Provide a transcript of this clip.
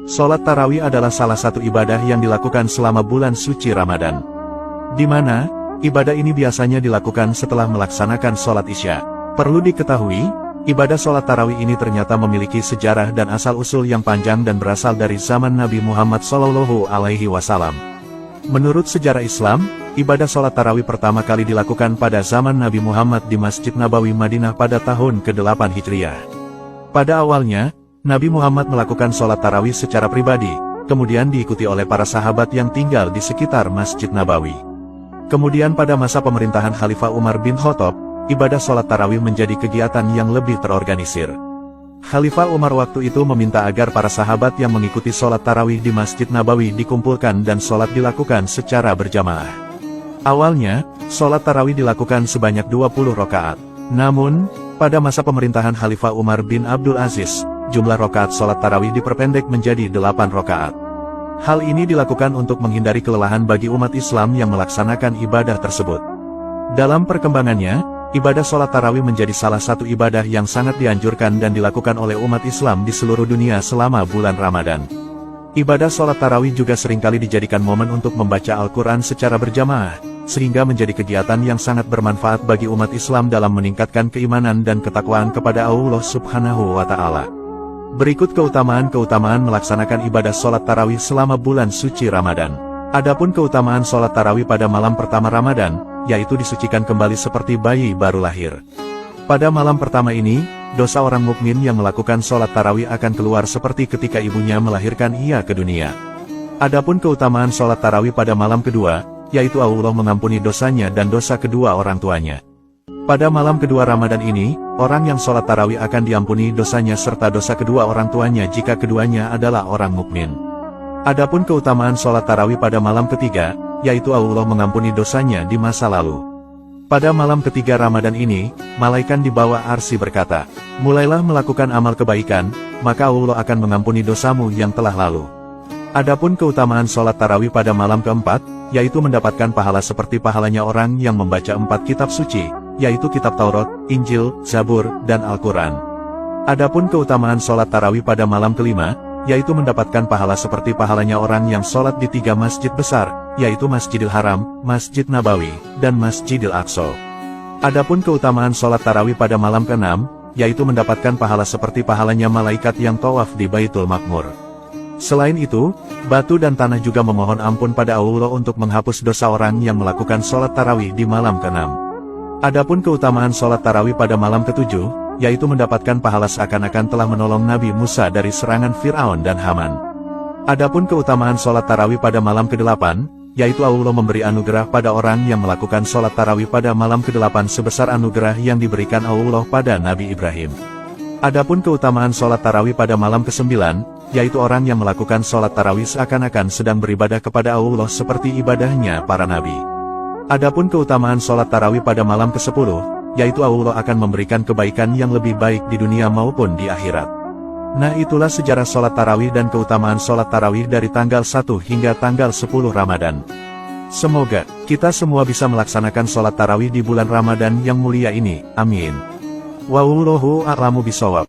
Sholat tarawih adalah salah satu ibadah yang dilakukan selama bulan suci Ramadan. Di mana, ibadah ini biasanya dilakukan setelah melaksanakan sholat Isya. Perlu diketahui, ibadah sholat tarawih ini ternyata memiliki sejarah dan asal-usul yang panjang dan berasal dari zaman Nabi Muhammad SAW. Menurut sejarah Islam, ibadah sholat tarawih pertama kali dilakukan pada zaman Nabi Muhammad di Masjid Nabawi Madinah pada tahun ke-8 Hijriah. Pada awalnya, Nabi Muhammad melakukan sholat tarawih secara pribadi, kemudian diikuti oleh para sahabat yang tinggal di sekitar Masjid Nabawi. Kemudian pada masa pemerintahan Khalifah Umar bin Khattab, ibadah sholat tarawih menjadi kegiatan yang lebih terorganisir. Khalifah Umar waktu itu meminta agar para sahabat yang mengikuti sholat tarawih di Masjid Nabawi dikumpulkan dan sholat dilakukan secara berjamaah. Awalnya, sholat tarawih dilakukan sebanyak 20 rakaat. Namun, pada masa pemerintahan Khalifah Umar bin Abdul Aziz, jumlah rakaat sholat tarawih diperpendek menjadi 8 rakaat. Hal ini dilakukan untuk menghindari kelelahan bagi umat Islam yang melaksanakan ibadah tersebut. Dalam perkembangannya, ibadah sholat tarawih menjadi salah satu ibadah yang sangat dianjurkan dan dilakukan oleh umat Islam di seluruh dunia selama bulan Ramadan. Ibadah sholat tarawih juga seringkali dijadikan momen untuk membaca Al-Quran secara berjamaah, sehingga menjadi kegiatan yang sangat bermanfaat bagi umat Islam dalam meningkatkan keimanan dan ketakwaan kepada Allah Subhanahu wa Ta'ala. Berikut keutamaan-keutamaan melaksanakan ibadah sholat tarawih selama bulan suci Ramadan. Adapun keutamaan sholat tarawih pada malam pertama Ramadan, yaitu disucikan kembali seperti bayi baru lahir. Pada malam pertama ini, dosa orang mukmin yang melakukan sholat tarawih akan keluar seperti ketika ibunya melahirkan ia ke dunia. Adapun keutamaan sholat tarawih pada malam kedua, yaitu Allah mengampuni dosanya dan dosa kedua orang tuanya. Pada malam kedua Ramadan ini, orang yang sholat tarawih akan diampuni dosanya serta dosa kedua orang tuanya jika keduanya adalah orang mukmin. Adapun keutamaan sholat tarawih pada malam ketiga, yaitu Allah mengampuni dosanya di masa lalu. Pada malam ketiga Ramadan ini, malaikat di bawah arsy berkata, mulailah melakukan amal kebaikan, maka Allah akan mengampuni dosamu yang telah lalu. Adapun keutamaan sholat tarawih pada malam keempat, yaitu mendapatkan pahala seperti pahalanya orang yang membaca 4 kitab suci, yaitu kitab Taurat, Injil, Zabur, dan Al-Quran. Adapun keutamaan sholat tarawih pada malam kelima, yaitu mendapatkan pahala seperti pahalanya orang yang sholat di 3 masjid besar, yaitu Masjidil Haram, Masjid Nabawi, dan Masjidil Aqsa. Adapun keutamaan sholat tarawih pada malam ke-6, yaitu mendapatkan pahala seperti pahalanya malaikat yang tawaf di Baitul Maqmur. Selain itu, batu dan tanah juga memohon ampun pada Allah untuk menghapus dosa orang yang melakukan sholat tarawih di malam ke-6. Adapun keutamaan sholat tarawih pada malam ke-7, yaitu mendapatkan pahala seakan-akan telah menolong Nabi Musa dari serangan Fir'aun dan Haman. Adapun keutamaan sholat tarawih pada malam ke-8, yaitu Allah memberi anugerah pada orang yang melakukan sholat tarawih pada malam ke-8 sebesar anugerah yang diberikan Allah pada Nabi Ibrahim. Adapun keutamaan sholat tarawih pada malam ke-9, yaitu orang yang melakukan sholat tarawih seakan-akan sedang beribadah kepada Allah seperti ibadahnya para nabi. Adapun keutamaan sholat tarawih pada malam ke-10, yaitu Allah akan memberikan kebaikan yang lebih baik di dunia maupun di akhirat. Nah, itulah sejarah sholat tarawih dan keutamaan sholat tarawih dari tanggal 1 hingga tanggal 10 Ramadan. Semoga kita semua bisa melaksanakan sholat tarawih di bulan Ramadan yang mulia ini. Amin. Wallahu a'lamu bishawab.